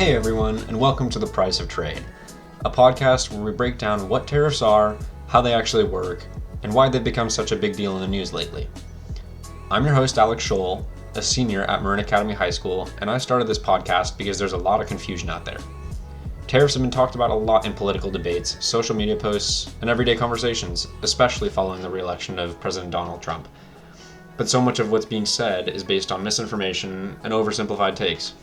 Hey everyone, and welcome to The Price of Trade, a podcast where we break down what tariffs are, how they actually work, and why they've become such a big deal in the news lately. I'm your host, Alex Scholl, a senior at Marin Academy High School, and I started this podcast because there's a lot of confusion out there. Tariffs have been talked about a lot in political debates, social media posts, and everyday conversations, especially following the re-election of President Donald Trump. But so much of what's being said is based on misinformation and oversimplified takes.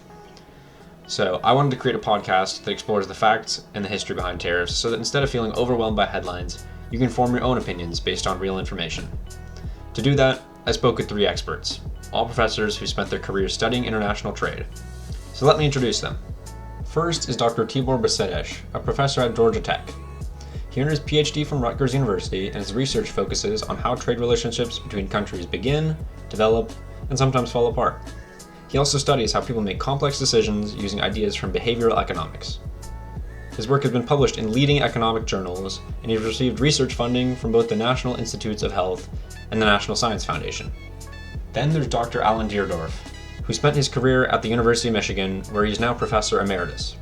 So I wanted to create a podcast that explores the facts and the history behind tariffs so that instead of feeling overwhelmed by headlines, you can form your own opinions based on real information. To do that, I spoke with three experts, all professors who spent their careers studying international trade. So let me introduce them. First is Dr. Tibor Besedes, a professor at Georgia Tech. He earned his PhD from Rutgers University, and his research focuses on how trade relationships between countries begin, develop, and sometimes fall apart. He also studies how people make complex decisions using ideas from behavioral economics. His work has been published in leading economic journals, and he's received research funding from both the National Institutes of Health and the National Science Foundation. Then there's Dr. Alan Deerdorf, who spent his career at the University of Michigan, where he is now Professor Emeritus.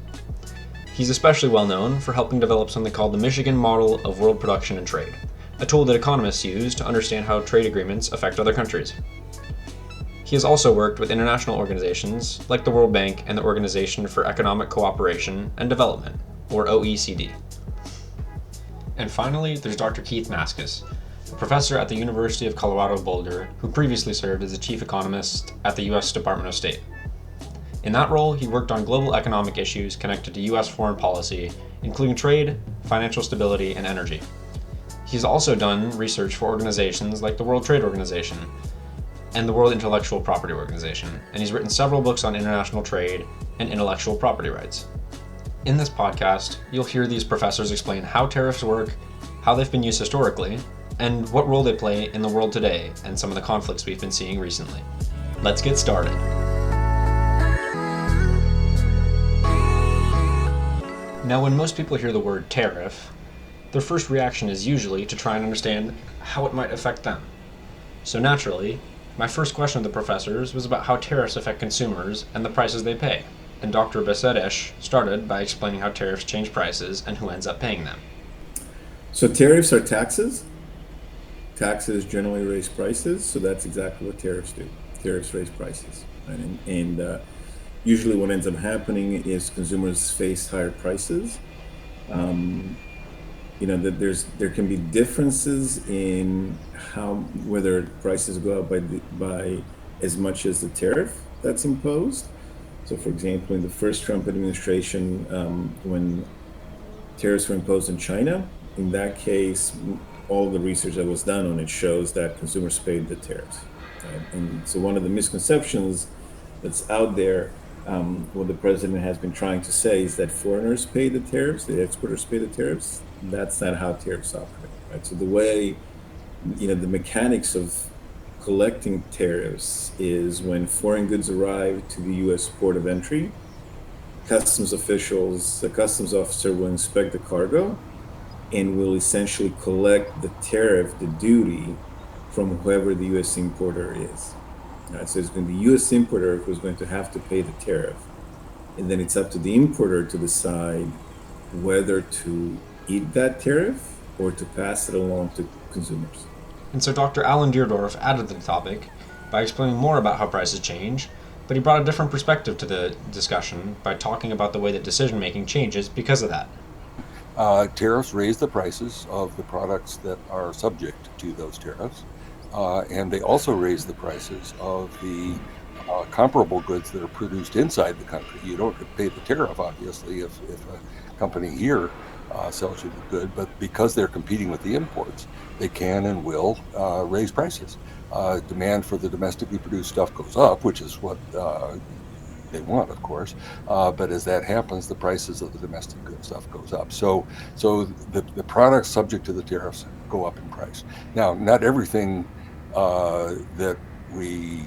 He's especially well known for helping develop something called the Michigan Model of World Production and Trade, a tool that economists use to understand how trade agreements affect other countries. He has also worked with international organizations like the World Bank and the Organization for Economic Cooperation and Development, or OECD. And finally, there's Dr. Keith Maskus, a professor at the University of Colorado Boulder, who previously served as the chief economist at the U.S. Department of State. In that role, he worked on global economic issues connected to U.S. foreign policy, including trade, financial stability, and energy. He's also done research for organizations like the World Trade Organization and the World Intellectual Property Organization, and he's written several books on international trade and intellectual property rights. In this podcast, you'll hear these professors explain how tariffs work, how they've been used historically, and what role they play in the world today and some of the conflicts we've been seeing recently. Let's get started. Now, when most people hear the word tariff, their first reaction is usually to try and understand how it might affect them. So naturally, my first question to the professors was about how tariffs affect consumers and the prices they pay, and Dr. Besedes started by explaining how tariffs change prices and who ends up paying them. So tariffs are taxes. Taxes generally raise prices, so that's exactly what tariffs do. Tariffs raise prices, right? And usually what ends up happening is consumers face higher prices. There can be differences in whether prices go up by as much as the tariff that's imposed. So, for example, in the first Trump administration, when tariffs were imposed in China, in that case, all the research that was done on it shows that consumers paid the tariffs. Right? And so, one of the misconceptions that's out there, what the president has been trying to say is that foreigners pay the tariffs, the exporters pay the tariffs. That's not how tariffs operate, right? So the way, the mechanics of collecting tariffs is when foreign goods arrive to the U.S. port of entry, customs officials, the customs officer will inspect the cargo and will essentially collect the tariff, the duty, from whoever the U.S. importer is. Right, so it's going to be the U.S. importer who's going to have to pay the tariff. And then it's up to the importer to decide whether to eat that tariff or to pass it along to consumers. And so Dr. Alan Deerdorf added to the topic by explaining more about how prices change, but he brought a different perspective to the discussion by talking about the way that decision-making changes because of that. Tariffs raise the prices of the products that are subject to those tariffs. And they also raise the prices of the comparable goods that are produced inside the country. You don't pay the tariff, obviously, if a company here sells you the good, but because they're competing with the imports, they can and will raise prices. Demand for the domestically produced stuff goes up, which is what they want, of course. But as that happens, the prices of the domestic good stuff goes up. So the products subject to the tariffs go up in price. Now, not everything that we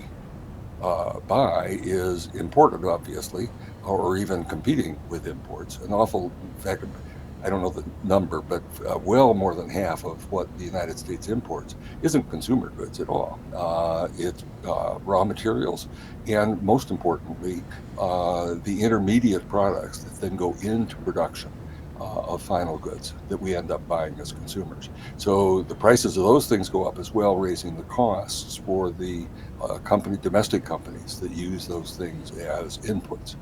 buy is imported, obviously, or even competing with imports. In fact, I don't know the number, but well more than half of what the United States imports isn't consumer goods at all. It's raw materials, and most importantly, the intermediate products that then go into production of final goods that we end up buying as consumers. So the prices of those things go up as well, raising the costs for the domestic companies that use those things as inputs.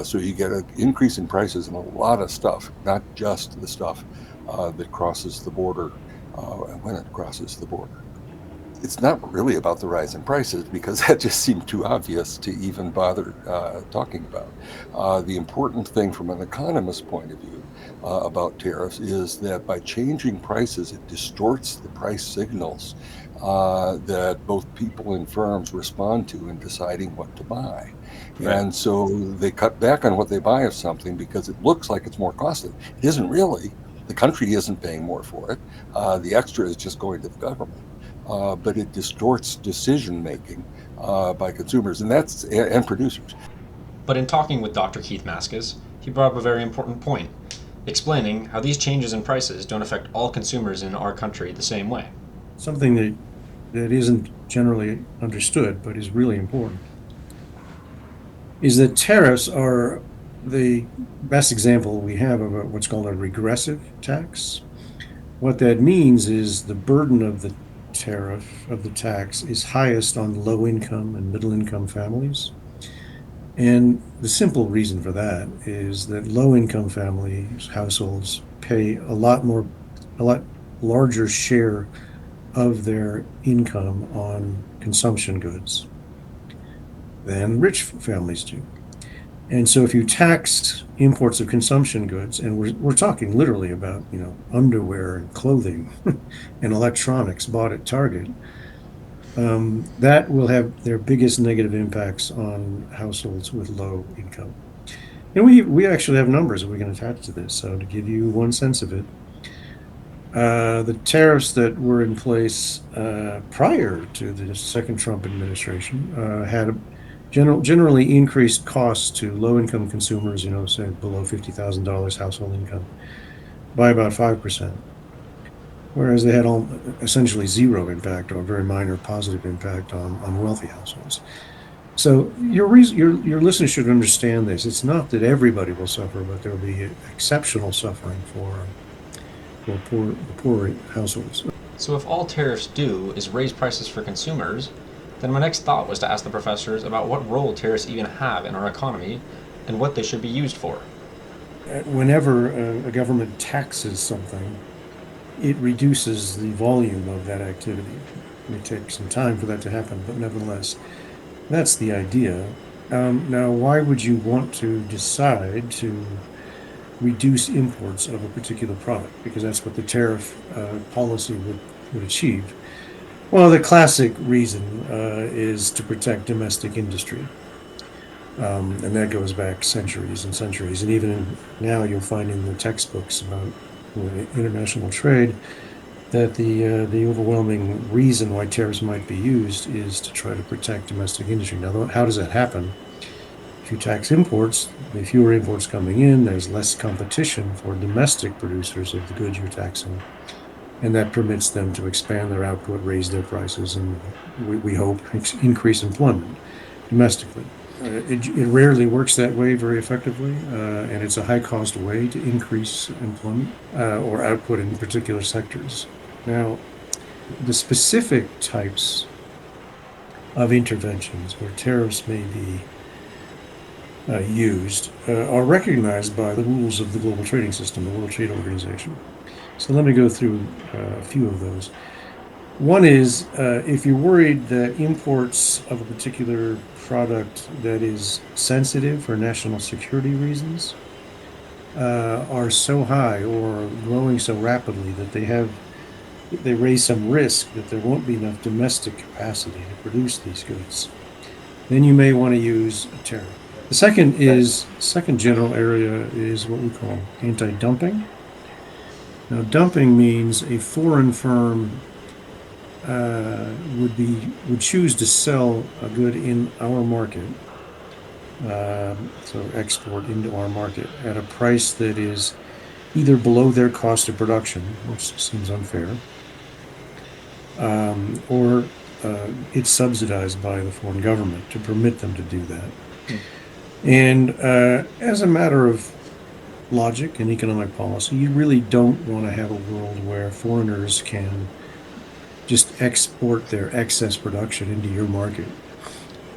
So you get an increase in prices in a lot of stuff, not just the stuff that crosses the border when it crosses the border. It's not really about the rise in prices because that just seemed too obvious to even bother talking about. The important thing from an economist's point of view about tariffs is that by changing prices, it distorts the price signals that both people and firms respond to in deciding what to buy. Right. And so they cut back on what they buy of something because it looks like it's more costly. It isn't really. The country isn't paying more for it. The extra is just going to the government. But it distorts decision making by consumers and producers. But in talking with Dr. Keith Maskus, he brought up a very important point, explaining how these changes in prices don't affect all consumers in our country the same way. Something that isn't generally understood but is really important is that tariffs are the best example we have of what's called a regressive tax. What that means is the burden of the tax is highest on low income and middle income families. And the simple reason for that is that low income families, households, pay a lot larger share of their income on consumption goods than rich families do. And so if you tax imports of consumption goods, and we're talking literally about, underwear and clothing and electronics bought at Target, that will have their biggest negative impacts on households with low income. And we actually have numbers that we can attach to this. So to give you one sense of it, the tariffs that were in place prior to the second Trump administration had generally increased costs to low-income consumers, say below $50,000 household income, by about 5%, whereas they had essentially zero impact or a very minor positive impact on wealthy households. So your listeners should understand this. It's not that everybody will suffer, but there will be exceptional suffering for poor households. So if all tariffs do is raise prices for consumers, then my next thought was to ask the professors about what role tariffs even have in our economy and what they should be used for. Whenever a government taxes something, it reduces the volume of that activity. It may take some time for that to happen, but nevertheless, that's the idea. Now, why would you want to decide to reduce imports of a particular product? Because that's what the tariff policy would achieve. Well, the classic reason is to protect domestic industry. And that goes back centuries and centuries. And even now you'll find in the textbooks about international trade that the overwhelming reason why tariffs might be used is to try to protect domestic industry. Now, how does that happen? If you tax imports, the fewer imports coming in, there's less competition for domestic producers of the goods you're taxing. And that permits them to expand their output, raise their prices, and we hope increase employment domestically. It rarely works that way very effectively, and it's a high-cost way to increase employment or output in particular sectors. Now, the specific types of interventions where tariffs may be used are recognized by the rules of the global trading system, the World Trade Organization. So let me go through a few of those. One is if you're worried that imports of a particular product that is sensitive for national security reasons are so high or growing so rapidly that they raise some risk that there won't be enough domestic capacity to produce these goods, then you may want to use a tariff. The second general area is what we call anti-dumping. Now, dumping means a foreign firm would choose to sell a good in our market, so export into our market at a price that is either below their cost of production, which seems unfair, or it's subsidized by the foreign government to permit them to do that. And as a matter of logic and economic policy, you really don't want to have a world where foreigners can just export their excess production into your market,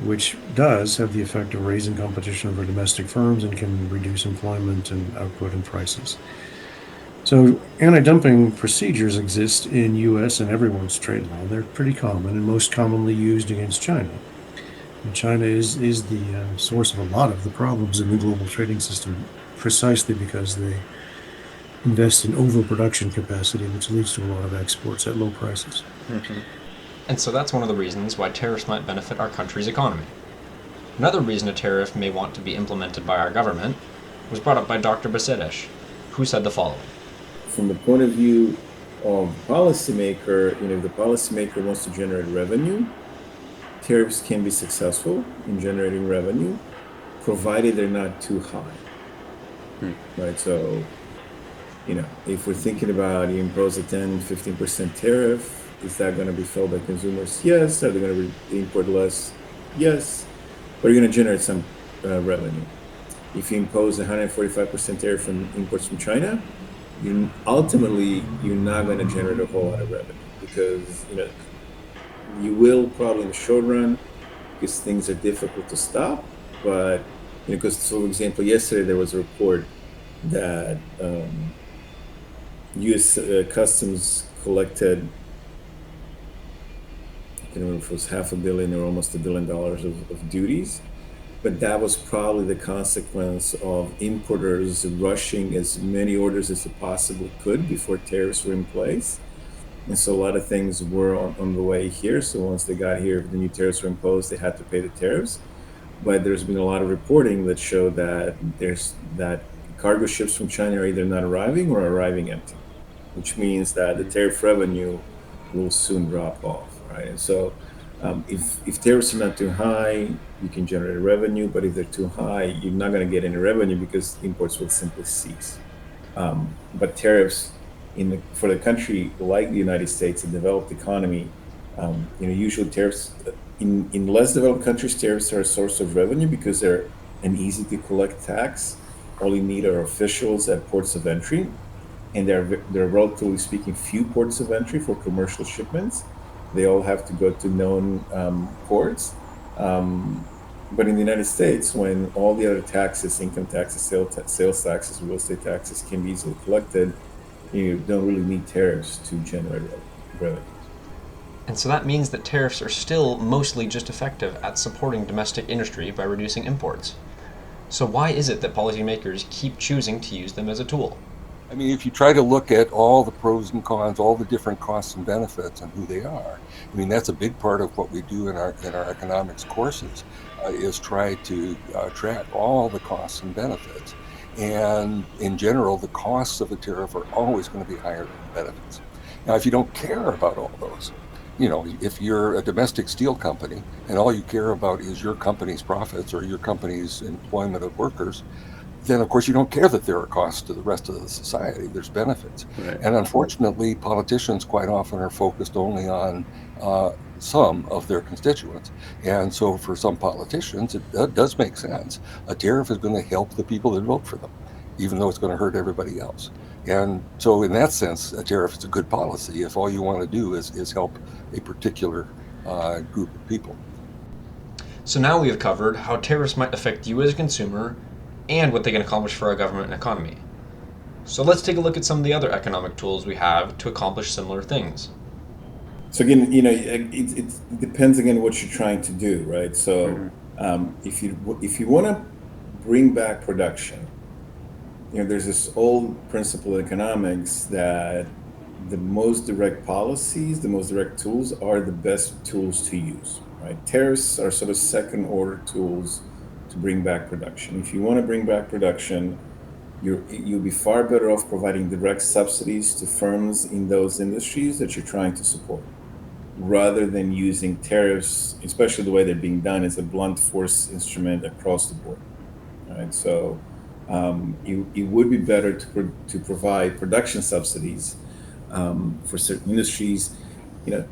which does have the effect of raising competition over domestic firms and can reduce employment and output and prices. So anti-dumping procedures exist in U.S. and everyone's trade law. They're pretty common and most commonly used against China. And China is the source of a lot of the problems in the global trading system, precisely because they invest in overproduction capacity, which leads to a lot of exports at low prices. And so that's one of the reasons why tariffs might benefit our country's economy. Another reason a tariff may want to be implemented by our government was brought up by Dr. Basedesh, who said the following. From the point of view of the policymaker, if the policymaker wants to generate revenue, tariffs can be successful in generating revenue, provided they're not too high. Right? So, if we're thinking about you impose a 10-15% tariff, is that going to be felt by consumers? Yes. Are they going to import less? Yes. But you're going to generate some revenue. If you impose a 145% tariff on imports from China, ultimately you're not going to generate a whole lot of revenue, because you will probably in the short run, because things are difficult to stop. But because, for example, yesterday there was a report that U.S. Customs collected, I can't remember if it was $500 million or almost $1 billion of duties. But that was probably the consequence of importers rushing as many orders as they possibly could before tariffs were in place. And so a lot of things were on the way here. So once they got here, the new tariffs were imposed, they had to pay the tariffs. But there's been a lot of reporting that show that that cargo ships from China are either not arriving or arriving empty, which means that the tariff revenue will soon drop off, right? And so if tariffs are not too high, you can generate revenue, but if they're too high, you're not going to get any revenue because imports will simply cease. But tariffs for the country like the United States, a developed economy, usually tariffs in less developed countries, tariffs are a source of revenue because they're an easy to collect tax. All you need are officials at ports of entry, and there are relatively speaking few ports of entry for commercial shipments. They all have to go to known ports. But in the United States, when all the other taxes, income taxes, sales taxes, real estate taxes can be easily collected, you don't really need tariffs to generate revenue. And so that means that tariffs are still mostly just effective at supporting domestic industry by reducing imports. So why is it that policymakers keep choosing to use them as a tool? I mean, if you try to look at all the pros and cons, all the different costs and benefits and who they are, I mean, that's a big part of what we do in our economics courses, is try to track all the costs and benefits. And in general, the costs of a tariff are always going to be higher than the benefits. Now, if you don't care about all those, if you're a domestic steel company and all you care about is your company's profits or your company's employment of workers, then of course you don't care that there are costs to the rest of the society. There's benefits. Right. And unfortunately, politicians quite often are focused only on some of their constituents. And so for some politicians, it does make sense. A tariff is going to help the people that vote for them, even though it's going to hurt everybody else. And so in that sense, a tariff is a good policy if all you want to do is help a particular group of people. So now we have covered how tariffs might affect you as a consumer and what they can accomplish for our government and economy. So let's take a look at some of the other economic tools we have to accomplish similar things. So again, it depends again what you're trying to do, right? So if you want to bring back production, there's this old principle in economics that the most direct policies, the most direct tools are the best tools to use, right? Tariffs are sort of second order tools to bring back production. If you want to bring back production, you'll be far better off providing direct subsidies to firms in those industries that you're trying to support, rather than using tariffs, especially the way they're being done, as a blunt force instrument across the board. Right? So It would be better to provide production subsidies for certain industries. You know,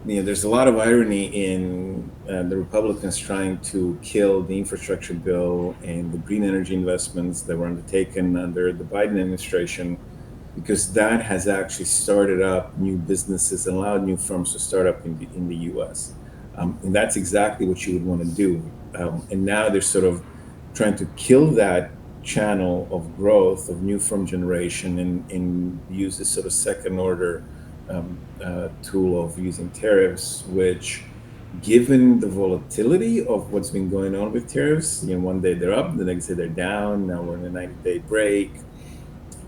there's a lot of irony in the Republicans trying to kill the infrastructure bill and the green energy investments that were undertaken under the Biden administration, because that has actually started up new businesses and allowed new firms to start up in the U.S. And that's exactly what you would want to do. And now they're sort of trying to kill that channel of growth of new firm generation and use this sort of second order tool of using tariffs, which, given the volatility of what's been going on with tariffs, one day they're up, the next day they're down. Now we're in a 90-day break.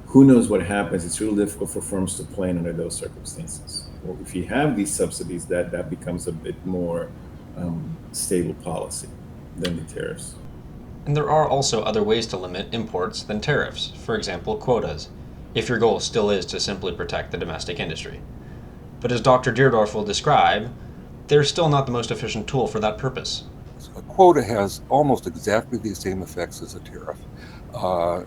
Who knows what happens? It's real difficult for firms to plan under those circumstances. Well, if you have these subsidies, that becomes a bit more stable policy than the tariffs. And there are also other ways to limit imports than tariffs, for example, quotas, if your goal still is to simply protect the domestic industry. But as Dr. Deerdorf will describe, they're still not the most efficient tool for that purpose. A quota has almost exactly the same effects as a tariff,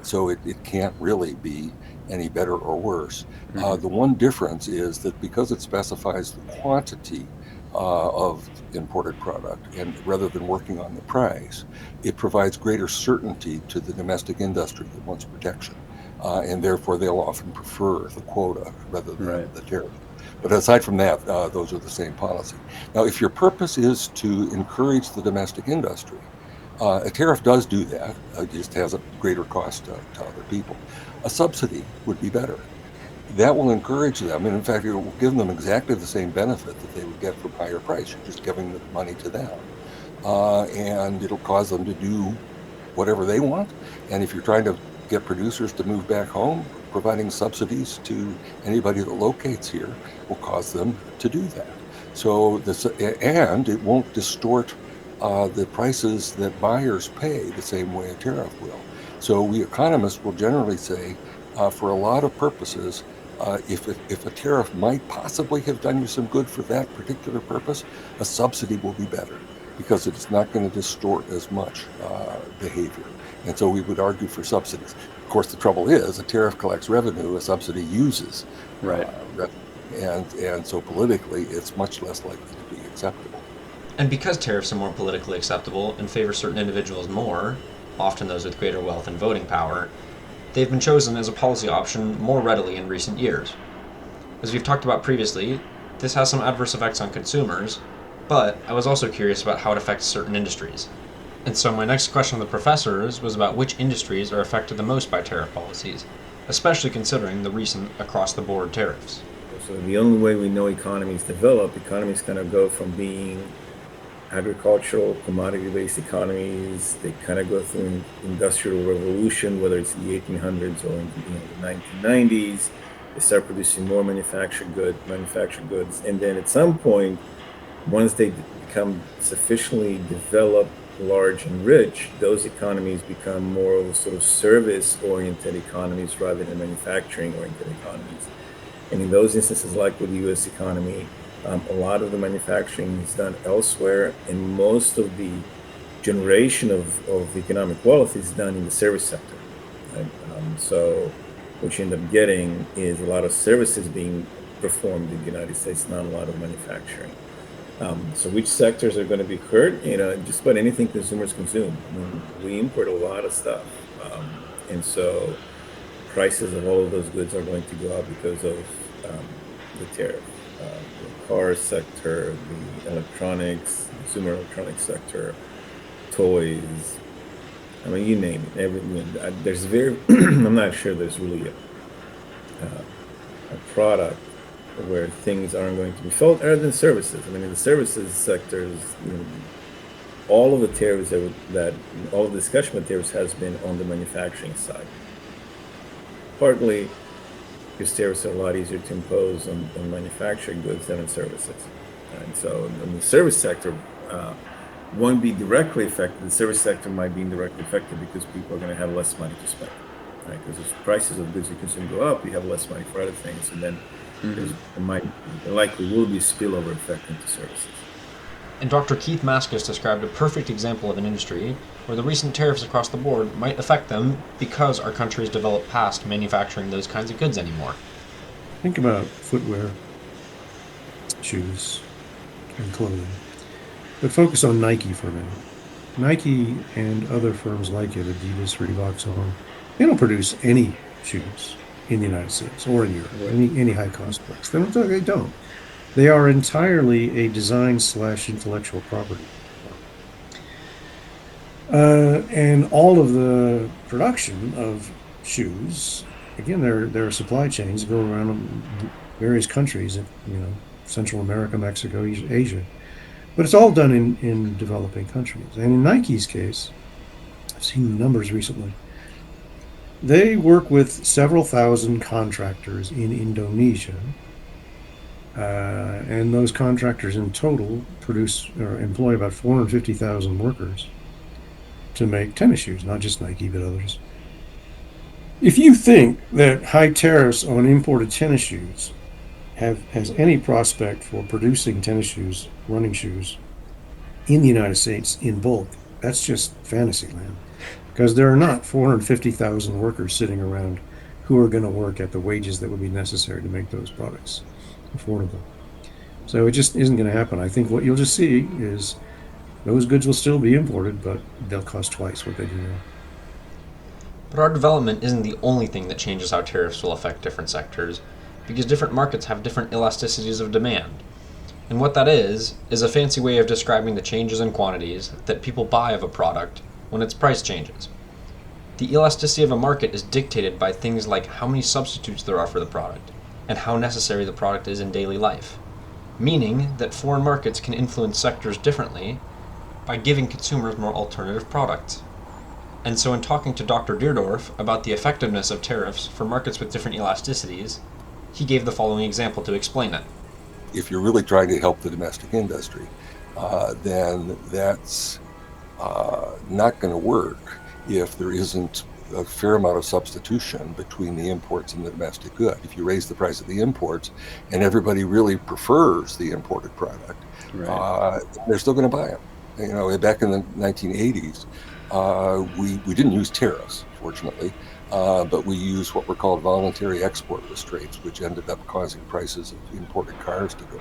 so it can't really be any better or worse. The one difference is that because it specifies the quantity of imported product, and rather than working on the price, it provides greater certainty to the domestic industry that wants protection, and therefore they'll often prefer the quota rather than the tariff. But aside from that, those are the same policy. Now, if your purpose is to encourage the domestic industry, a tariff does do that. It just has a greater cost to other people. A subsidy would be better. That will encourage them, and in fact, it will give them exactly the same benefit that they would get from higher price. You're just giving the money to them, and it'll cause them to do whatever they want. And if you're trying to get producers to move back home, providing subsidies to anybody that locates here will cause them to do that. So and it won't distort the prices that buyers pay the same way a tariff will. So we economists will generally say, for a lot of purposes, if a tariff might possibly have done you some good for that particular purpose, a subsidy will be better because it's not going to distort as much behavior. And so we would argue for subsidies. Of course, the trouble is a tariff collects revenue, a subsidy uses revenue. And so politically, it's much less likely to be acceptable. And because tariffs are more politically acceptable and favor certain individuals more, often those with greater wealth and voting power, they've been chosen as a policy option more readily in recent years. As we've talked about previously, this has some adverse effects on consumers, but I was also curious about how it affects certain industries. And so my next question to the professors was about which industries are affected the most by tariff policies, especially considering the recent across-the-board tariffs. So the only way we know economies develop, economies kind of go from being agricultural, commodity-based economies. They kind of go through an industrial revolution, whether it's the 1800s or in the 1990s. They start producing more manufactured goods, and then at some point, once they become sufficiently developed, large, and rich, those economies become more of a sort of service-oriented economies rather than manufacturing-oriented economies. And in those instances, like with the U.S. economy, a lot of the manufacturing is done elsewhere, and most of the generation of economic wealth is done in the service sector. Right? So what you end up getting is a lot of services being performed in the United States, not a lot of manufacturing. So which sectors are going to be hurt? Just about anything consumers consume. I mean, we import a lot of stuff. And so prices of all of those goods are going to go up because of the tariff. The car sector, the electronics, consumer electronics sector, toys, I mean, you name it. There's I'm not sure there's really a product where things aren't going to be felt other than services. I mean, in the services sectors, all of the tariffs all of the discussion of tariffs has been on the manufacturing side. Partly because tariffs are a lot easier to impose on manufacturing goods than on services. And so in the service sector, won't be directly affected. The service sector might be indirectly affected because people are going to have less money to spend. Right? Because if prices of goods you consume go up, you have less money for other things. And then there likely will be a spillover effect into services. And Dr. Keith Maskus described a perfect example of an industry where the recent tariffs across the board might affect them because our country has developed past manufacturing those kinds of goods anymore. Think about footwear, shoes, and clothing. But focus on Nike for a minute. Nike and other firms like it, Adidas, Reebok, so on, they don't produce any shoes in the United States or in Europe, any high-cost place. They don't. They are entirely a design/intellectual property. And all of the production of shoes, again, there are supply chains that go around various countries, Central America, Mexico, Asia. But it's all done in developing countries. And in Nike's case, I've seen the numbers recently. They work with several thousand contractors in Indonesia. And those contractors in total produce or employ about 450,000 workers to make tennis shoes, not just Nike, but others. If you think that high tariffs on imported tennis shoes has any prospect for producing tennis shoes, running shoes, in the United States in bulk, that's just fantasy land. Because there are not 450,000 workers sitting around who are going to work at the wages that would be necessary to make those products affordable. So it just isn't going to happen. I think what you'll just see is those goods will still be imported, but they'll cost twice what they do now. But our development isn't the only thing that changes how tariffs will affect different sectors, because different markets have different elasticities of demand. And what that is a fancy way of describing the changes in quantities that people buy of a product when its price changes. The elasticity of a market is dictated by things like how many substitutes there are for the product, and how necessary the product is in daily life, meaning that foreign markets can influence sectors differently by giving consumers more alternative products. And so in talking to Dr. Deerdorf about the effectiveness of tariffs for markets with different elasticities, he gave the following example to explain it. If you're really trying to help the domestic industry, then that's not going to work if there isn't a fair amount of substitution between the imports and the domestic good. If you raise the price of the imports and everybody really prefers the imported product, right, they're still going to buy them. Back in the 1980s, we didn't use tariffs, fortunately, but we used what were called voluntary export restraints, which ended up causing prices of imported cars to go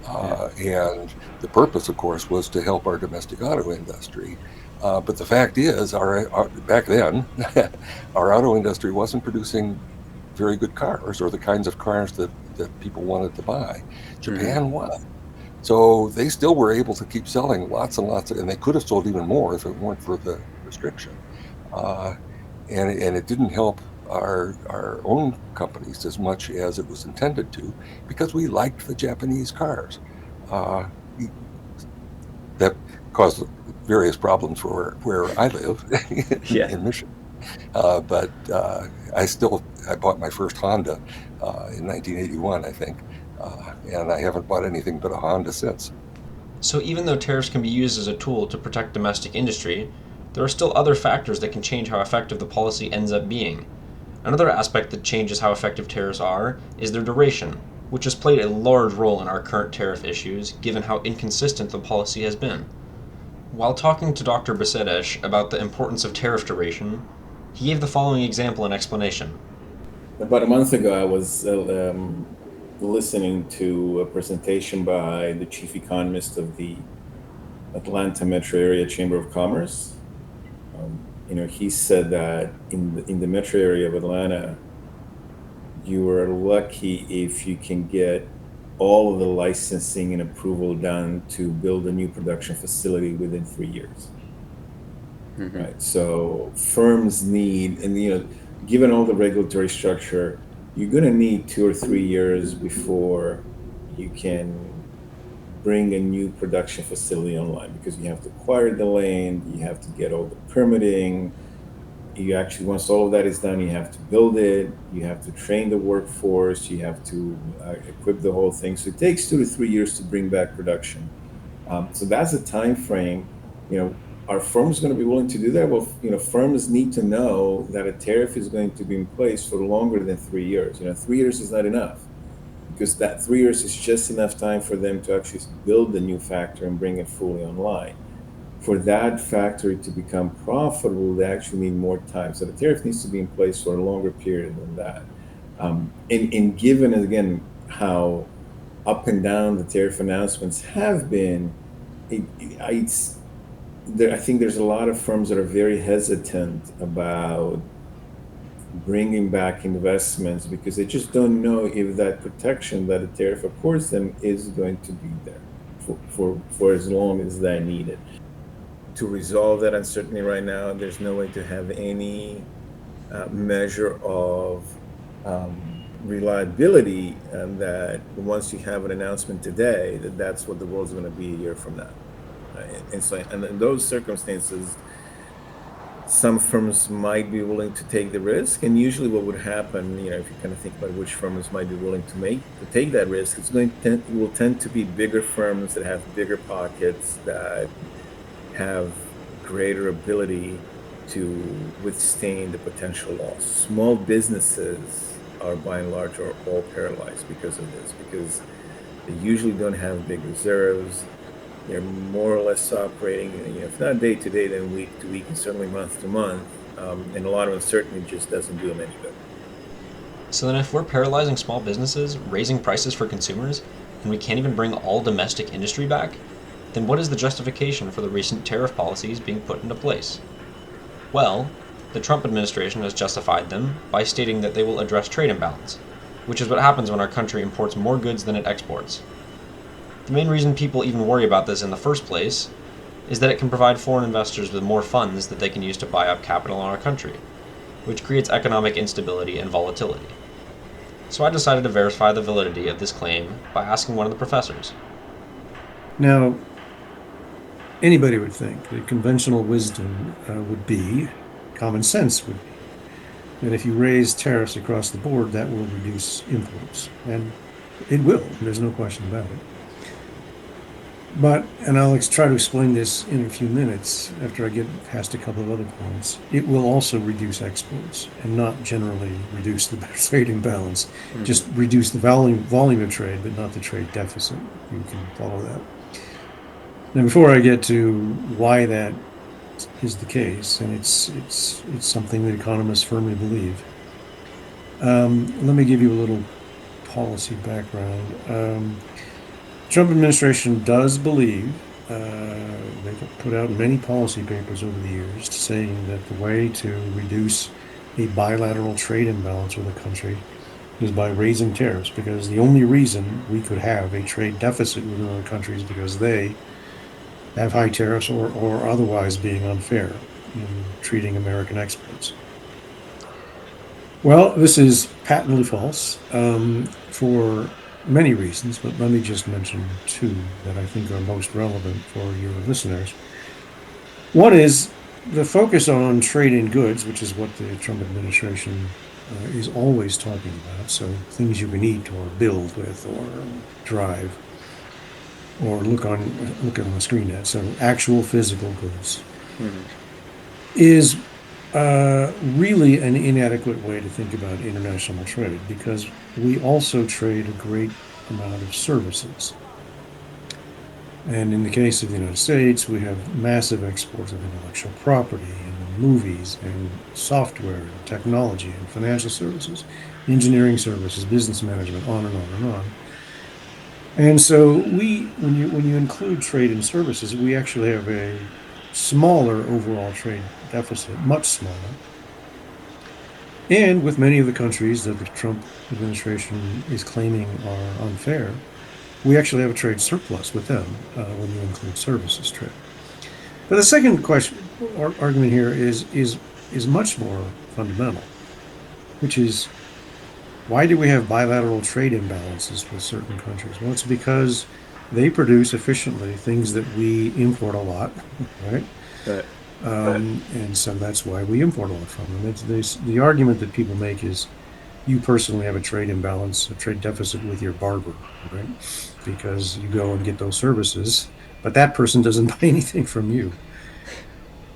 up. And the purpose, of course, was to help our domestic auto industry. But the fact is, back then, our auto industry wasn't producing very good cars or the kinds of cars that people wanted to buy. Japan was. So they still were able to keep selling lots and lots, and they could have sold even more if it weren't for the restriction. And it didn't help our own companies as much as it was intended to, because we liked the Japanese cars. That caused various problems for where I live in Michigan. But I bought my first Honda in 1981, I think. And I haven't bought anything but a Honda since. So even though tariffs can be used as a tool to protect domestic industry, there are still other factors that can change how effective the policy ends up being. Another aspect that changes how effective tariffs are is their duration, which has played a large role in our current tariff issues given how inconsistent the policy has been. While talking to Dr. Besedesh about the importance of tariff duration, he gave the following example and explanation. About a month ago, I was listening to a presentation by the chief economist of the Atlanta Metro Area Chamber of Commerce. He said that in the metro area of Atlanta, you are lucky if you can get all of the licensing and approval done to build a new production facility within 3 years. Right. So firms need, and given all the regulatory structure, you're going to need 2 or 3 years before you can bring a new production facility online, because you have to acquire the land, you have to get all the permitting. You actually, once all of that is done, you have to build it, you have to train the workforce, you have to equip the whole thing. So it takes 2 to 3 years to bring back production. So that's a time frame. Are firms going to be willing to do that? Well, firms need to know that a tariff is going to be in place for longer than 3 years. 3 years is not enough, because that 3 years is just enough time for them to actually build the new factory and bring it fully online. For that factory to become profitable, they actually need more time. So the tariff needs to be in place for a longer period than that. And given, again, how up and down the tariff announcements have been, I think there's a lot of firms that are very hesitant about bringing back investments because they just don't know if that protection that a tariff affords them is going to be there for as long as they're needed. To resolve that uncertainty right now, there's no way to have any measure of reliability, and that once you have an announcement today, that's what the world's going to be a year from now. And so, and in those circumstances, some firms might be willing to take the risk, and usually what would happen, if you kind of think about which firms might be willing to take that risk, it will tend to be bigger firms that have bigger pockets, that have greater ability to withstand the potential loss. Small businesses are by and large are all paralyzed because of this, because they usually don't have big reserves. They're more or less operating, if not day to day, then week to week, and certainly month to month. And a lot of uncertainty just doesn't do them any good. So then if we're paralyzing small businesses, raising prices for consumers, and we can't even bring all domestic industry back, then what is the justification for the recent tariff policies being put into place? Well, the Trump administration has justified them by stating that they will address trade imbalance, which is what happens when our country imports more goods than it exports. The main reason people even worry about this in the first place is that it can provide foreign investors with more funds that they can use to buy up capital in our country, which creates economic instability and volatility. So I decided to verify the validity of this claim by asking one of the professors. Now, anybody would think that conventional wisdom would be, common sense would be, that if you raise tariffs across the board, that will reduce imports. And it will, there's no question about it. But, and I'll try to explain this in a few minutes after I get past a couple of other points, it will also reduce exports and not generally reduce the trade imbalance, just reduce the volume of trade, but not the trade deficit. You can follow that. Now, before I get to why that is the case, and it's something that economists firmly believe, let me give you a little policy background. Trump administration does believe, they've put out many policy papers over the years saying that the way to reduce a bilateral trade imbalance with a country is by raising tariffs, because the only reason we could have a trade deficit with other countries is because they have high tariffs or otherwise being unfair in treating American exports. Well, this is patently false for many reasons, but let me just mention two that I think are most relevant for your listeners. One is the focus on trade in goods, which is what the Trump administration is always talking about. So things you can eat or build with or drive or look at on the screen at. So actual physical goods is really an inadequate way to think about international trade, because we also trade a great amount of services. And in the case of the United States, we have massive exports of intellectual property and movies and software and technology and financial services, engineering services, business management, on and on and on. And so when you include trade and services, we actually have a smaller overall trade deficit, much smaller. And with many of the countries that the Trump administration is claiming are unfair, we actually have a trade surplus with them when you include services trade. But the second argument here is much more fundamental, which is, why do we have bilateral trade imbalances with certain countries? Well, it's because they produce efficiently things that we import a lot, right? Right. And so that's why we import a lot from them. The argument that people make is, you personally have a trade imbalance, a trade deficit with your barber, right? Because you go and get those services, but that person doesn't buy anything from you.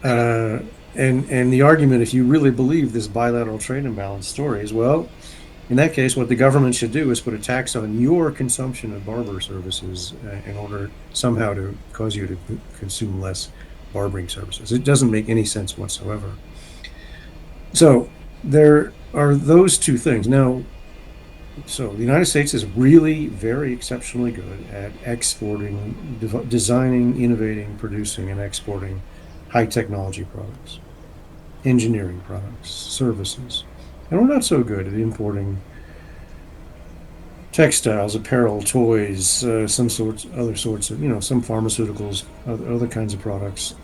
And the argument, if you really believe this bilateral trade imbalance story, is, well, In that case, what the government should do is put a tax on your consumption of barber services in order somehow to cause you to consume less barbering services. It doesn't make any sense whatsoever. So there are those two things. Now, so the United States is really very exceptionally good at exporting, designing, innovating, producing, and exporting high technology products, engineering products, services. And we're not so good at importing textiles, apparel, toys, some sorts, other sorts of, some pharmaceuticals, other kinds of products.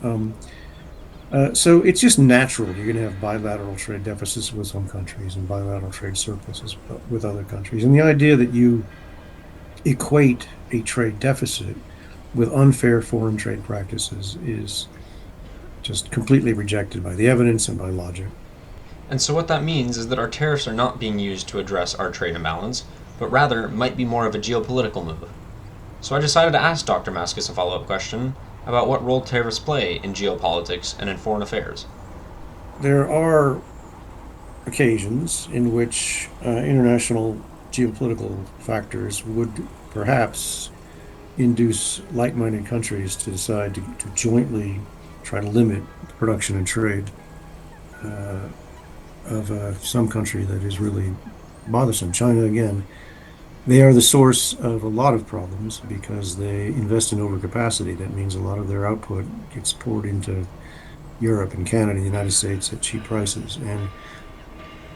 So it's just natural. You're going to have bilateral trade deficits with some countries and bilateral trade surpluses with other countries. And the idea that you equate a trade deficit with unfair foreign trade practices is just completely rejected by the evidence and by logic. And so what that means is that our tariffs are not being used to address our trade imbalance, but rather might be more of a geopolitical move. So I decided to ask Dr. Maskus a follow-up question about what role tariffs play in geopolitics and in foreign affairs. There are occasions in which international geopolitical factors would perhaps induce like-minded countries to decide to jointly try to limit production and trade of some country that is really bothersome. China, again, they are the source of a lot of problems because they invest in overcapacity. That means a lot of their output gets poured into Europe and Canada and the United States at cheap prices. And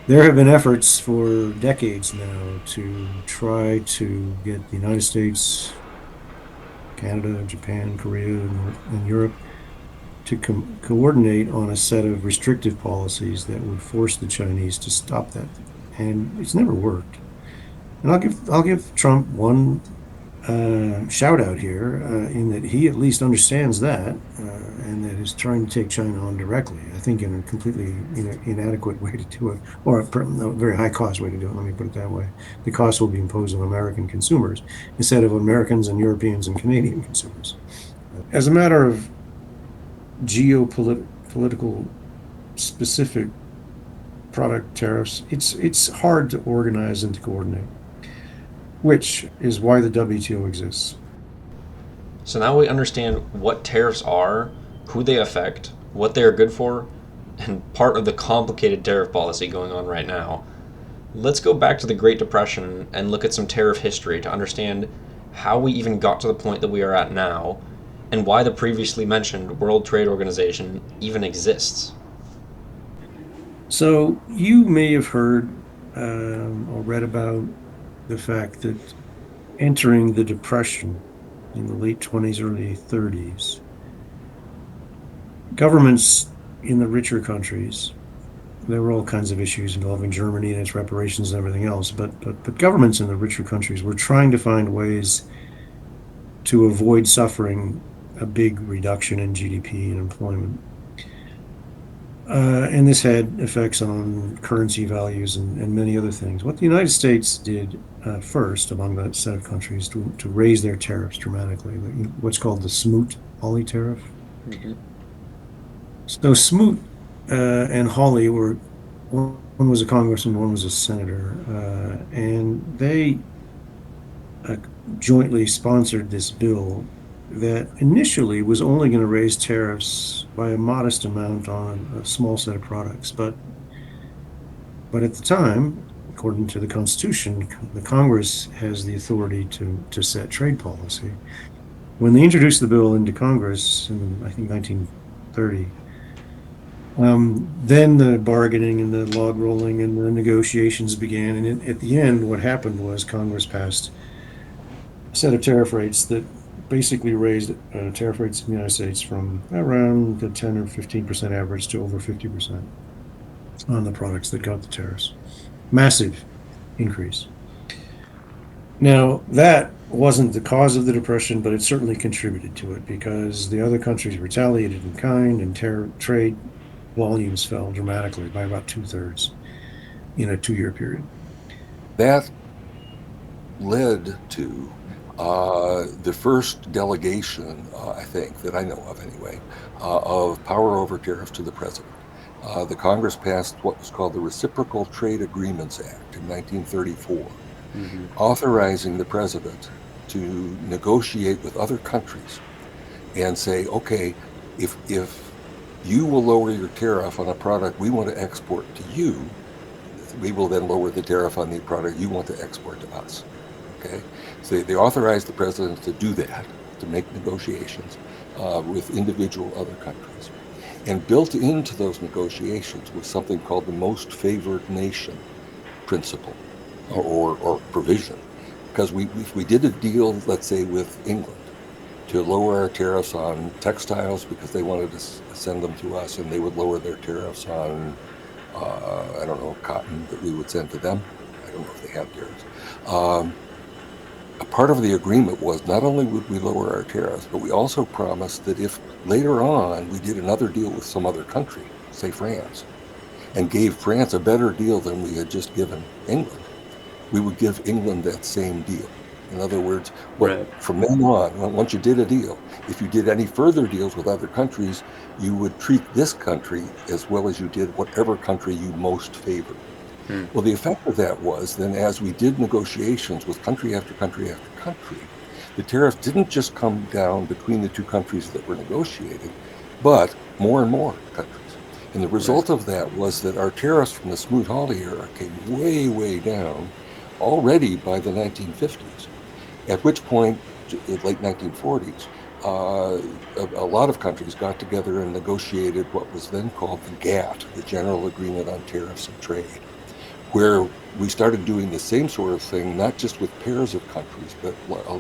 there have been efforts for decades now to try to get the United States, Canada, Japan, Korea, and Europe to coordinate on a set of restrictive policies that would force the Chinese to stop that. And it's never worked. And I'll give Trump one shout out here in that he at least understands that and that is trying to take China on directly. I think in a completely inadequate way to do it, or a very high cost way to do it. Let me put it that way. The cost will be imposed on American consumers instead of Americans and Europeans and Canadian consumers. As a matter of geopolitical specific product tariffs, it's hard to organize and to coordinate, which is why the WTO exists. So now we understand what tariffs are, who they affect, what they are good for, and part of the complicated tariff policy going on right now. Let's go back to the Great Depression and look at some tariff history to understand how we even got to the point that we are at now, and why the previously mentioned World Trade Organization even exists. So you may have heard or read about the fact that entering the Depression in the late 20s, early 30s, governments in the richer countries, there were all kinds of issues involving Germany and its reparations and everything else, but governments in the richer countries were trying to find ways to avoid suffering a big reduction in GDP and employment. And this had effects on currency values and many other things. What the United States did first among that set of countries to raise their tariffs dramatically, what's called the Smoot-Hawley tariff. Mm-hmm. So Smoot and Hawley were, one was a congressman, one was a senator, and they jointly sponsored this bill that initially was only going to raise tariffs by a modest amount on a small set of products. But at the time, according to the Constitution, the Congress has the authority to set trade policy. When they introduced the bill into Congress in, I think, 1930, then the bargaining and the log rolling and the negotiations began. And at the end, what happened was Congress passed a set of tariff rates that basically raised tariff rates in the United States from around the 10 or 15% average to over 50% on the products that got the tariffs. Massive increase. Now, that wasn't the cause of the Depression, but it certainly contributed to it because the other countries retaliated in kind and trade volumes fell dramatically by about 2/3 in a 2-year period. That led to the first delegation, I think, that I know of anyway, of power over tariffs to the president. the Congress passed what was called the Reciprocal Trade Agreements Act in 1934, authorizing the president to negotiate with other countries and say, okay, if you will lower your tariff on a product we want to export to you, we will then lower the tariff on the product you want to export to us. Okay, so they authorized the president to do that, to make negotiations with individual other countries. And built into those negotiations was something called the most favored nation principle or provision. Because if we did a deal, let's say, with England to lower our tariffs on textiles because they wanted to send them to us, and they would lower their tariffs on, I don't know, cotton that we would send to them. I don't know if they have tariffs. A part of the agreement was not only would we lower our tariffs, but we also promised that if later on we did another deal with some other country, say France, and gave France a better deal than we had just given England, we would give England that same deal. In other words, from then on, once you did a deal, if you did any further deals with other countries, you would treat this country as well as you did whatever country you most favored. Well, the effect of that was then, as we did negotiations with country after country after country, the tariffs didn't just come down between the two countries that were negotiated, but more and more countries. And the result of that was that our tariffs from the Smoot-Hawley era came way, way down already by the 1950s, at which point, in late 1940s, a lot of countries got together and negotiated what was then called the GATT, the General Agreement on Tariffs and Trade, where we started doing the same sort of thing, not just with pairs of countries, but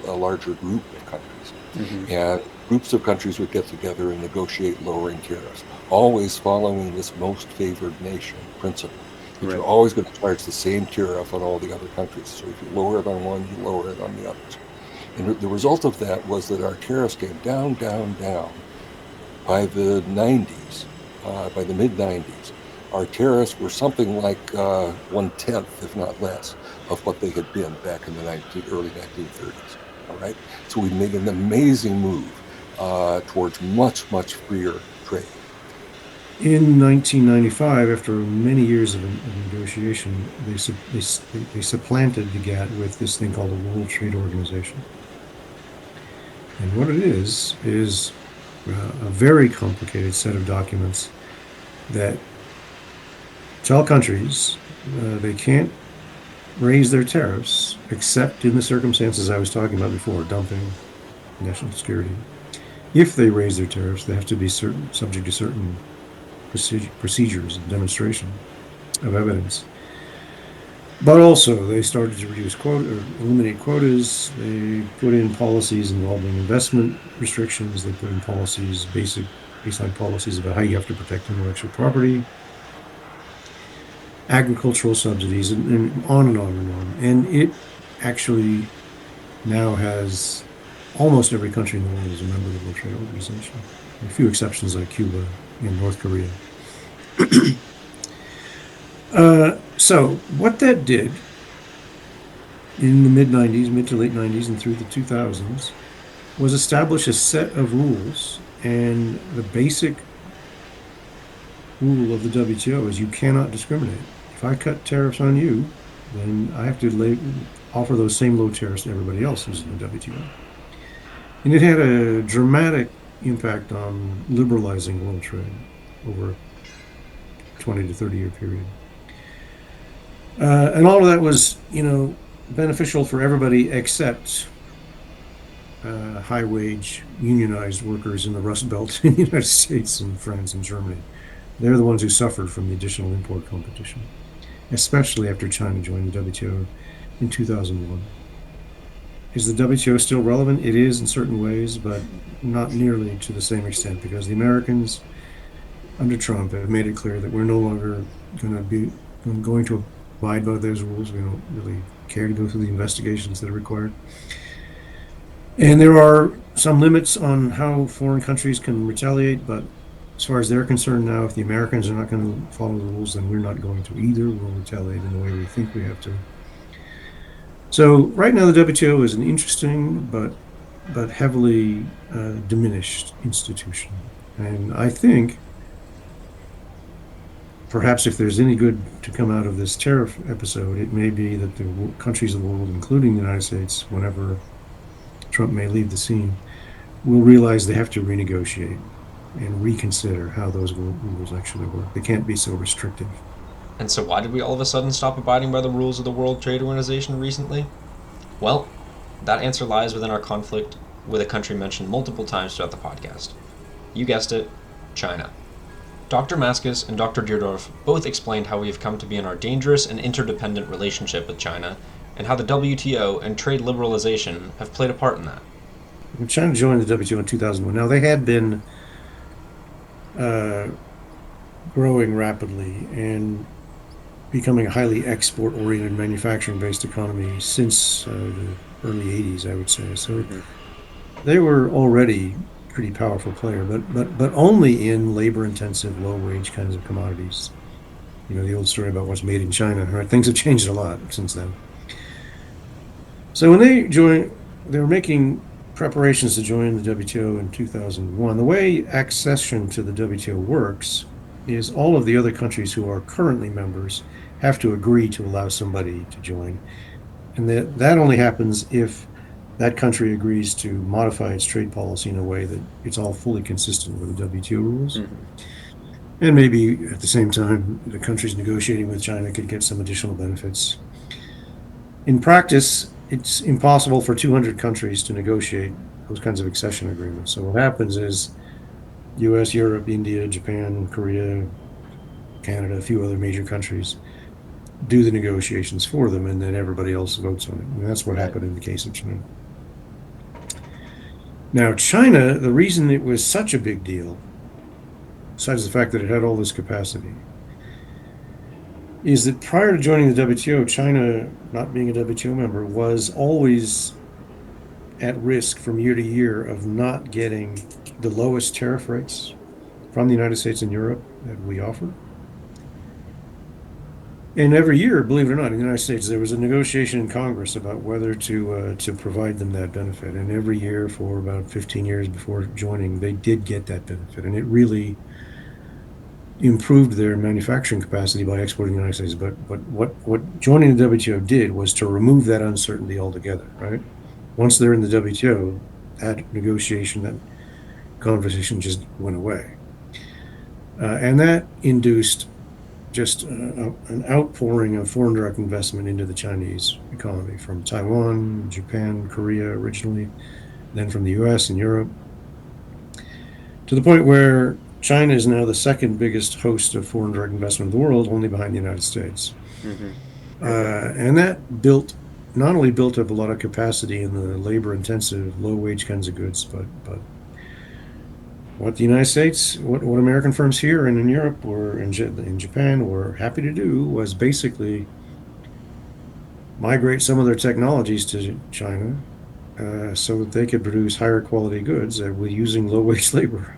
a larger group of countries. And groups of countries would get together and negotiate lowering tariffs, always following this most favored nation principle. You're always going to charge the same tariff on all the other countries. So if you lower it on one, you lower it on the others. And the result of that was that our tariffs came down, down, down. By the 90s, by the mid-90s, our tariffs were something like 1/10, if not less, of what they had been back in the early 1930s. All right, so we made an amazing move towards much, much freer trade. In 1995, after many years of negotiation, they supplanted the GATT with this thing called the World Trade Organization. And what it is a very complicated set of documents that tell countries they can't raise their tariffs except in the circumstances I was talking about before, dumping, national security. If they raise their tariffs, they have to be subject to certain procedures and demonstration of evidence. But also, they started to reduce eliminate quotas. They put in policies involving investment restrictions. They put in policies, baseline policies about how you have to protect intellectual property, agricultural subsidies, and on and on and on. And it actually now has almost every country in the world as a member of the World Trade Organization. A few exceptions like Cuba and North Korea. So what that did in the mid to late 90s and through the 2000s was establish a set of rules. And the basic rule of the WTO is you cannot discriminate. If I cut tariffs on you, then I have to offer those same low tariffs to everybody else who's in the WTO. And it had a dramatic impact on liberalizing world trade over a 20 to 30 year period. And all of that was, beneficial for everybody except high-wage unionized workers in the Rust Belt in the United States and France and Germany. They're the ones who suffered from the additional import competition, especially after China joined the WTO in 2001. Is the WTO still relevant? It is in certain ways, but not nearly to the same extent, because the Americans under Trump have made it clear that we're no longer going to abide by those rules. We don't really care to go through the investigations that are required. And there are some limits on how foreign countries can retaliate, but as far as they're concerned now, if the Americans are not going to follow the rules, then we're not going to either. We'll retaliate in the way we think we have to. So right now the WTO is an interesting but heavily diminished institution. And I think perhaps if there's any good to come out of this tariff episode, it may be that the countries of the world, including the United States, whenever Trump may leave the scene, will realize they have to renegotiate and reconsider how those rules actually work. They can't be so restrictive. And so why did we all of a sudden stop abiding by the rules of the World Trade Organization recently? Well, that answer lies within our conflict with a country mentioned multiple times throughout the podcast. You guessed it, China. Dr. Maskus and Dr. Deerdorf both explained how we have come to be in our dangerous and interdependent relationship with China, and how the WTO and trade liberalization have played a part in that. China joined the WTO in 2001. Now, they had been growing rapidly and becoming a highly export-oriented manufacturing-based economy since the early 80s, I would say. So they were already a pretty powerful player, but only in labor-intensive, low-wage kinds of commodities. You know, the old story about what's made in China, right? Things have changed a lot since then. So when they joined, they were making preparations to join the WTO in 2001. The way accession to the WTO works is all of the other countries who are currently members have to agree to allow somebody to join. And that only happens if that country agrees to modify its trade policy in a way that it's all fully consistent with the WTO rules. And maybe at the same time, the countries negotiating with China could get some additional benefits. In practice, it's impossible for 200 countries to negotiate those kinds of accession agreements. So what happens is US, Europe, India, Japan, Korea, Canada, a few other major countries do the negotiations for them, and then everybody else votes on it. And that's what happened in the case of China. Now, China, the reason it was such a big deal, besides the fact that it had all this capacity, is that prior to joining the WTO, China, not being a WTO member, was always at risk from year to year of not getting the lowest tariff rates from the United States and Europe that we offer. And every year, believe it or not, in the United States, there was a negotiation in Congress about whether to provide them that benefit. And every year for about 15 years before joining, they did get that benefit. And it really improved their manufacturing capacity by exporting to the United States. But what joining the WTO did was to remove that uncertainty altogether, right? Once they're in the WTO, that negotiation, that conversation just went away. And that induced just an outpouring of foreign direct investment into the Chinese economy from Taiwan, Japan, Korea originally, then from the US and Europe, to the point where China is now the second biggest host of foreign direct investment in the world, only behind the United States. And that not only built up a lot of capacity in the labor-intensive, low-wage kinds of goods, but what the United States, what American firms here and in Europe or in Japan were happy to do was basically migrate some of their technologies to China so that they could produce higher quality goods with using low-wage labor.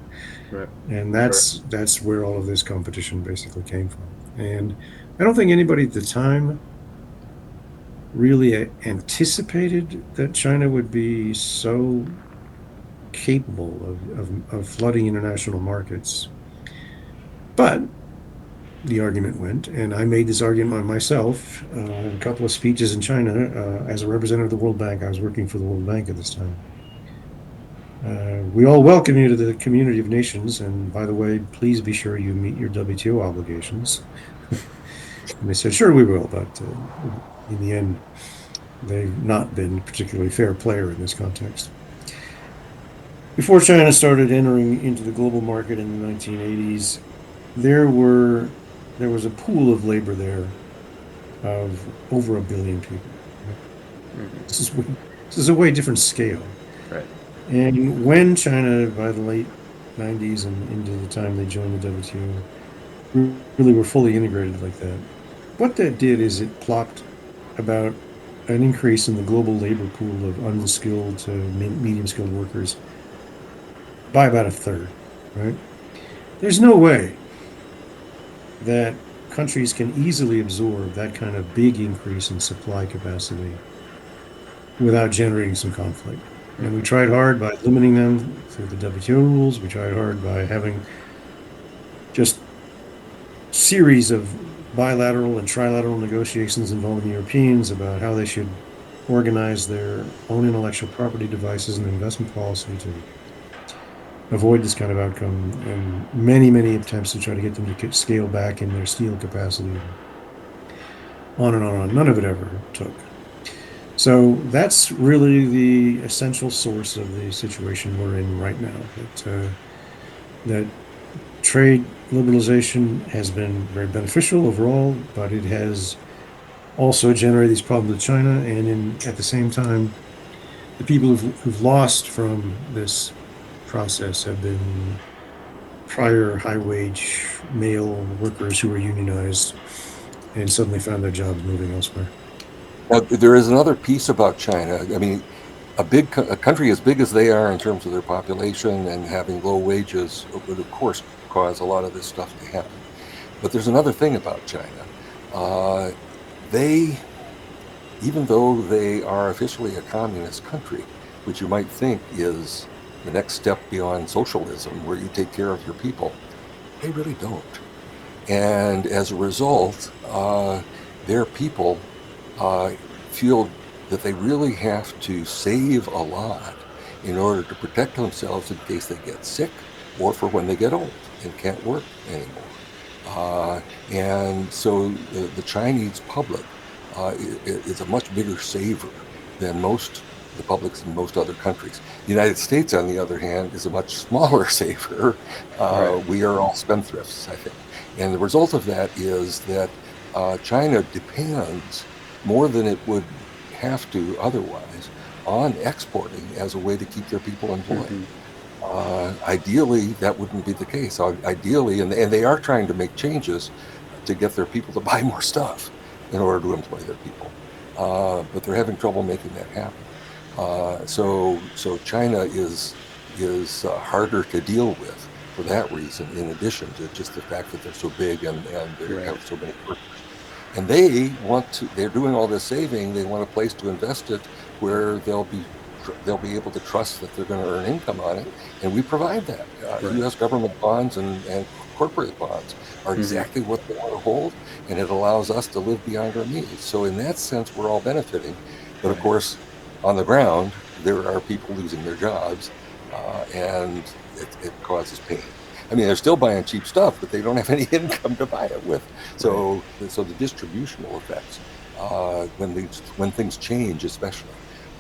Right. And that's where all of this competition basically came from. And I don't think anybody at the time really anticipated that China would be so capable of flooding international markets. But the argument went, and I made this argument myself in a couple of speeches in China as a representative of the World Bank. I was working for the World Bank at this time. We all welcome you to the community of nations, and by the way, please be sure you meet your WTO obligations. And they said, sure, we will, but in the end, they've not been a particularly fair player in this context. Before China started entering into the global market in the 1980s, there was a pool of labor there of over 1 billion people. This is a way different scale. Right. And when China, by the late 90s and into the time they joined the WTO, really were fully integrated like that, what that did is it plopped about an increase in the global labor pool of unskilled to medium-skilled workers by about a third, right? There's no way that countries can easily absorb that kind of big increase in supply capacity without generating some conflict. And we tried hard by limiting them through the WTO rules. We tried hard by having just series of bilateral and trilateral negotiations involving Europeans about how they should organize their own intellectual property devices and investment policy to avoid this kind of outcome, and many, many attempts to try to get them to scale back in their steel capacity. On and on and on. None of it ever took. So that's really the essential source of the situation we're in right now. That trade liberalization has been very beneficial overall, but it has also generated these problems with China, and at the same time, the people who've lost from this process have been prior high-wage male workers who were unionized and suddenly found their jobs moving elsewhere. Now, there is another piece about China. I mean, a country as big as they are in terms of their population and having low wages would, of course, cause a lot of this stuff to happen. But there's another thing about China. Even though they are officially a communist country, which you might think is the next step beyond socialism, where you take care of your people, they really don't. And as a result, their people feel that they really have to save a lot in order to protect themselves in case they get sick or for when they get old and can't work anymore. And so the Chinese public is a much bigger saver than the publics in most other countries. The United States, on the other hand, is a much smaller saver. Right. We are all spendthrifts, I think. And the result of that is that China depends more than it would have to otherwise on exporting as a way to keep their people employed. Ideally, that wouldn't be the case. Ideally, and they are trying to make changes to get their people to buy more stuff in order to employ their people. But they're having trouble making that happen. So China is harder to deal with for that reason, in addition to just the fact that they're so big and they have so many workers. And they're doing all this saving. They want a place to invest it where they'll be able to trust that they're going to earn income on it. And we provide that. U.S. government bonds and corporate bonds are exactly what they want to hold. And it allows us to live beyond our means. So in that sense, we're all benefiting. But of course, on the ground, there are people losing their jobs, and it causes pain. I mean, they're still buying cheap stuff, but they don't have any income to buy it with. So the distributional effects, when things change, especially,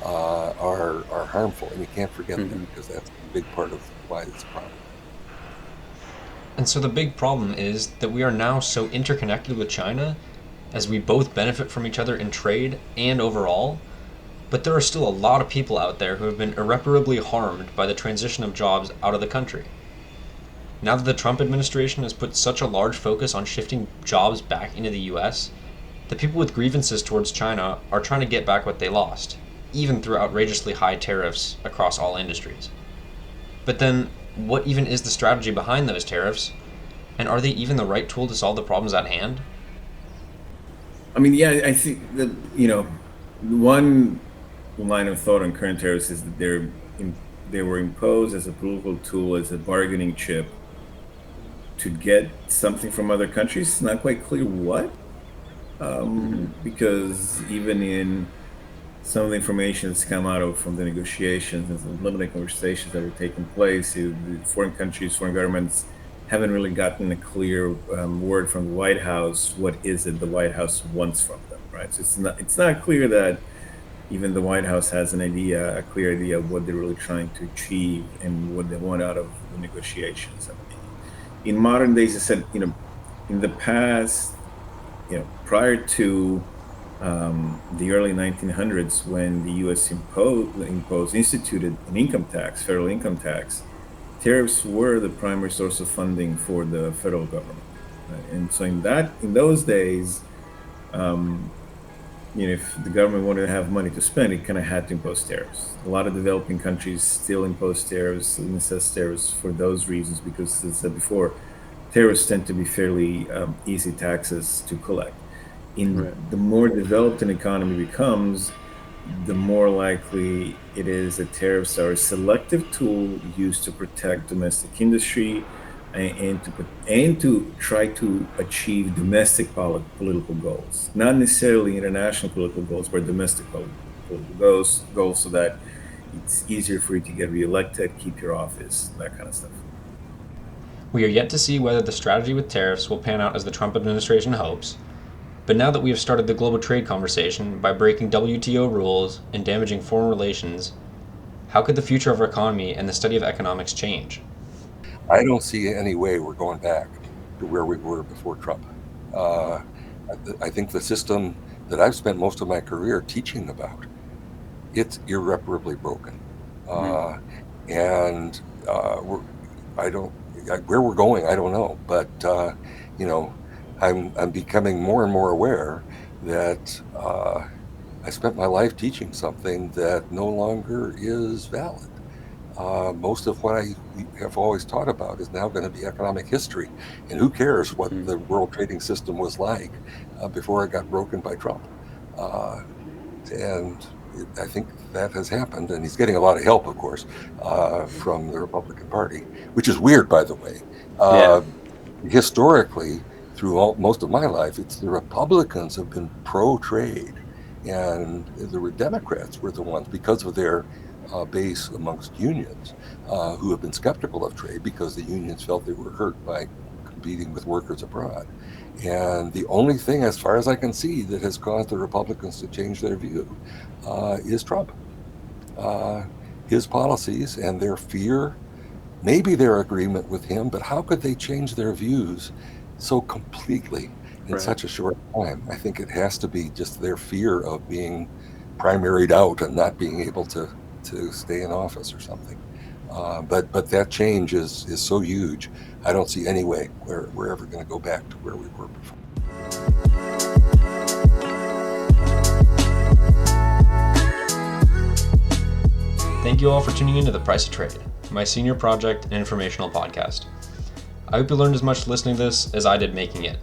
are harmful, and you can't forget that, because that's a big part of why it's a problem. And so the big problem is that we are now so interconnected with China, as we both benefit from each other in trade and overall, but there are still a lot of people out there who have been irreparably harmed by the transition of jobs out of the country. Now that the Trump administration has put such a large focus on shifting jobs back into the US, the people with grievances towards China are trying to get back what they lost, even through outrageously high tariffs across all industries. But then, what even is the strategy behind those tariffs? And are they even the right tool to solve the problems at hand? I mean, yeah, I think that, one line of thought on current tariffs is that they were imposed as a political tool, as a bargaining chip to get something from other countries. It's not quite clear what, because even in some of the information that's come out from the negotiations and some limited conversations that were taking place, the foreign countries, foreign governments haven't really gotten a clear word from the White House. What is it the White House wants from them, right? So it's not clear that even the White House has a clear idea of what they're really trying to achieve and what they want out of the negotiations. I mean, in modern days, I said, in the past, prior to the early 1900s, when the U.S. instituted an income tax, federal income tax, tariffs were the primary source of funding for the federal government. Right? And so in those days, if the government wanted to have money to spend, it kind of had to impose tariffs. A lot of developing countries still impose tariffs and assess tariffs for those reasons, because, as I said before, tariffs tend to be fairly easy taxes to collect. The more developed an economy becomes, the more likely it is that tariffs are a selective tool used to protect domestic industry and to try to achieve domestic political goals, not necessarily international political goals, but domestic political goals, so that it's easier for you to get reelected, keep your office, that kind of stuff. We are yet to see whether the strategy with tariffs will pan out as the Trump administration hopes, but now that we have started the global trade conversation by breaking WTO rules and damaging foreign relations, how could the future of our economy and the study of economics change? I don't see any way we're going back to where we were before Trump. I think the system that I've spent most of my career teaching about, it's irreparably broken. And where we're going, I don't know. But, I'm becoming more and more aware that I spent my life teaching something that no longer is valid. Most of what I have always taught about is now going to be economic history. And who cares what the world trading system was like before it got broken by Trump? And I think that has happened. And he's getting a lot of help, of course, from the Republican Party, which is weird, by the way. Historically, through most of my life, it's the Republicans have been pro-trade. And the Democrats were the ones, because of their base amongst unions, who have been skeptical of trade because the unions felt they were hurt by competing with workers abroad. And the only thing, as far as I can see, that has caused the Republicans to change their view is Trump. His policies and their fear, maybe their agreement with him, but how could they change their views so completely in such a short time? I think it has to be just their fear of being primaried out and not being able to stay in office or something. But that change is so huge. I don't see any way we're ever going to go back to where we were before. Thank you all for tuning in to The Price of Trade, my senior project and informational podcast. I hope you learned as much listening to this as I did making it,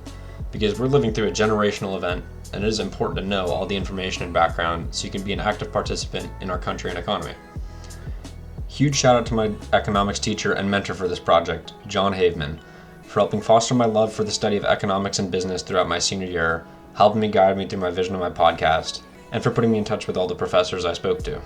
because we're living through a generational event, and it is important to know all the information and background so you can be an active participant in our country and economy. Huge shout out to my economics teacher and mentor for this project, John Haveman, for helping foster my love for the study of economics and business throughout my senior year, helping me guide me through my vision of my podcast, and for putting me in touch with all the professors I spoke to.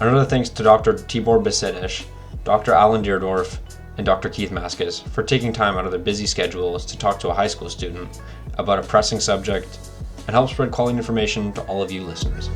Another thanks to Dr. Tibor Besedish, Dr. Alan Deerdorf, and Dr. Keith Maskus for taking time out of their busy schedules to talk to a high school student about a pressing subject and help spread quality information to all of you listeners.